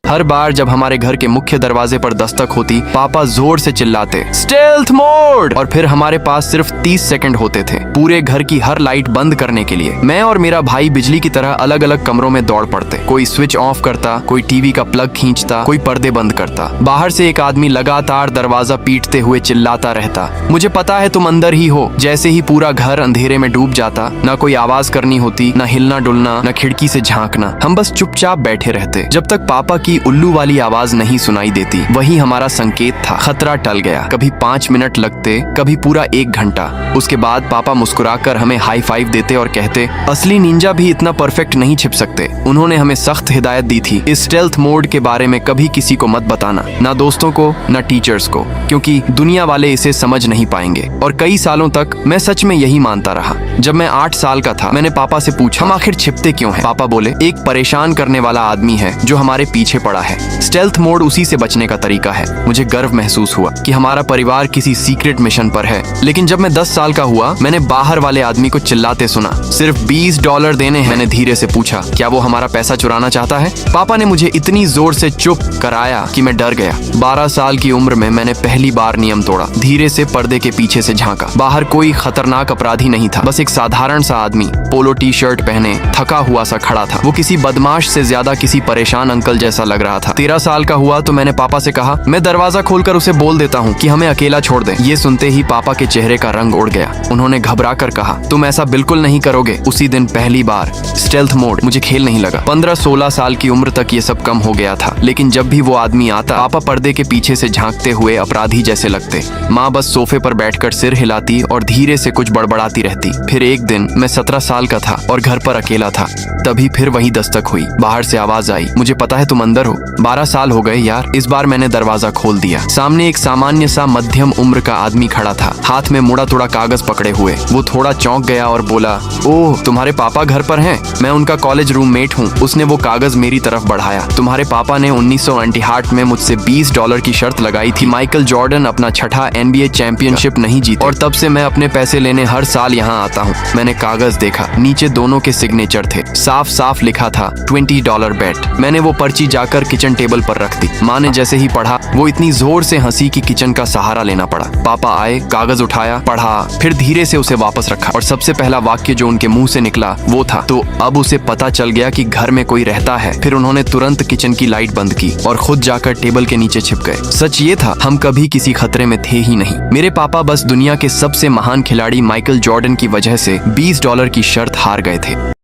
हर बार जब हमारे घर के मुख्य दरवाजे पर दस्तक होती, पापा जोर से चिल्लाते, स्टेल्थ मोड। और फिर हमारे पास सिर्फ 30 सेकंड होते थे पूरे घर की हर लाइट बंद करने के लिए। मैं और मेरा भाई बिजली की तरह अलग अलग कमरों में दौड़ पड़ते। कोई स्विच ऑफ करता, कोई टीवी का प्लग खींचता, कोई पर्दे बंद करता। बाहर से एक आदमी लगातार दरवाजा पीटते हुए चिल्लाता रहता, मुझे पता है तुम अंदर ही हो। जैसे ही पूरा घर अंधेरे में डूब जाता, ना कोई आवाज करनी होती, ना हिलना डुलना, ना खिड़की से झांकना। हम बस चुपचाप बैठे रहते जब तक पापा की उल्लू वाली आवाज नहीं सुनाई देती। वही हमारा संकेत था, खतरा टल गया। कभी 5 मिनट लगते, कभी पूरा 1 घंटा। उसके बाद पापा मुस्कुराकर हमें हाई फाइव देते और कहते, असली निंजा भी इतना परफेक्ट नहीं छिप सकते। उन्होंने हमें सख्त हिदायत दी थी, इस स्टेल्थ मोड के बारे में कभी किसी को मत बताना, ना दोस्तों को ना टीचर्स को, क्योंकि दुनिया वाले इसे समझ नहीं पाएंगे। और कई सालों तक मैं सच में यही मानता रहा। जब मैं 8 साल का था, मैंने पापा से पूछा, हम आखिर छिपते क्यों हैं? पापा बोले, एक परेशान करने वाला आदमी है जो हमारे पीछे पड़ा है। स्टेल्थ मोड उसी से बचने का तरीका है। मुझे गर्व महसूस हुआ कि हमारा परिवार किसी सीक्रेट मिशन पर है। लेकिन जब मैं 10 साल का हुआ, मैंने बाहर वाले आदमी को चिल्लाते सुना, सिर्फ $20 देने हैं। मैंने धीरे से पूछा, क्या वो हमारा पैसा चुराना चाहता है? पापा ने मुझे इतनी जोर से चुप कराया कि मैं डर गया। 12 साल की उम्र में मैंने पहली बार नियम तोड़ा। धीरे से पर्दे के पीछे से झांका। बाहर कोई खतरनाक अपराधी नहीं था, बस एक साधारण सा आदमी पोलो टी शर्ट पहने थका हुआ सा खड़ा था। वो किसी बदमाश से ज्यादा किसी परेशान अंकल जैसा लग रहा था। 13 साल का हुआ तो मैंने पापा से कहा, मैं दरवाजा खोलकर उसे बोल देता हूँ कि हमें अकेला छोड़ दे। ये सुनते ही पापा के चेहरे का रंग उड़ गया। उन्होंने घबरा कर कहा, तुम ऐसा बिल्कुल नहीं करोगे। उसी दिन पहली बार स्टेल्थ मोड मुझे खेल नहीं लगा। 15-16 साल की उम्र तक ये सब कम हो गया था। लेकिन जब भी वो आदमी आता, पापा पर्दे के पीछे से झांकते हुए अपराधी जैसे लगते। माँ बस सोफे पर बैठकर सिर हिलाती और धीरे से कुछ बड़बड़ाती रहती। फिर एक दिन मैं 17 साल का था और घर पर अकेला था। तभी फिर वही दस्तक हुई। बाहर से आवाज आई, मुझे पता है तुम अंदर हो। 12 साल हो गए यार। इस बार मैंने दरवाजा खोल दिया। सामने एक सामान्य सा मध्यम उम्र का आदमी खड़ा था, हाथ में मुड़ा तोड़ा कागज पकड़े हुए। वो थोड़ा चौंक गया और बोला, ओह तुम्हारे पापा घर पर हैं? मैं उनका कॉलेज रूममेट हूँ। उसने वो कागज मेरी तरफ बढ़ाया। तुम्हारे पापा ने 1998 में मुझसे $20 की शर्त लगाई थी। माइकल जॉर्डन अपना 6ठा NBA चैंपियनशिप नहीं जीते और तब से मैं अपने पैसे लेने हर साल यहाँ आता हूँ। मैंने कागज देखा, नीचे दोनों के सिग्नेचर थे। साफ साफ लिखा था $20 बेट। मैंने वो पर्ची जाकर किचन टेबल पर रख दी। माँ ने जैसे ही पढ़ा, वो इतनी जोर से हंसी कि किचन का सहारा लेना पड़ा। पापा आए, कागज उठाया, पढ़ा, फिर धीरे से उसे वापस रखा। और सबसे पहला वाक्य जो उनके मुंह से निकला वो था, तो अब उसे पता चल गया कि घर में कोई रहता है। फिर उन्होंने तुरंत किचन की लाइट बंद की और खुद जाकर टेबल के नीचे छिप गए। सच ये था, हम कभी किसी खतरे में थे ही नहीं। मेरे पापा बस दुनिया के सबसे महान खिलाड़ी माइकल जॉर्डन की वजह से $20 की शर्त हार गए थे।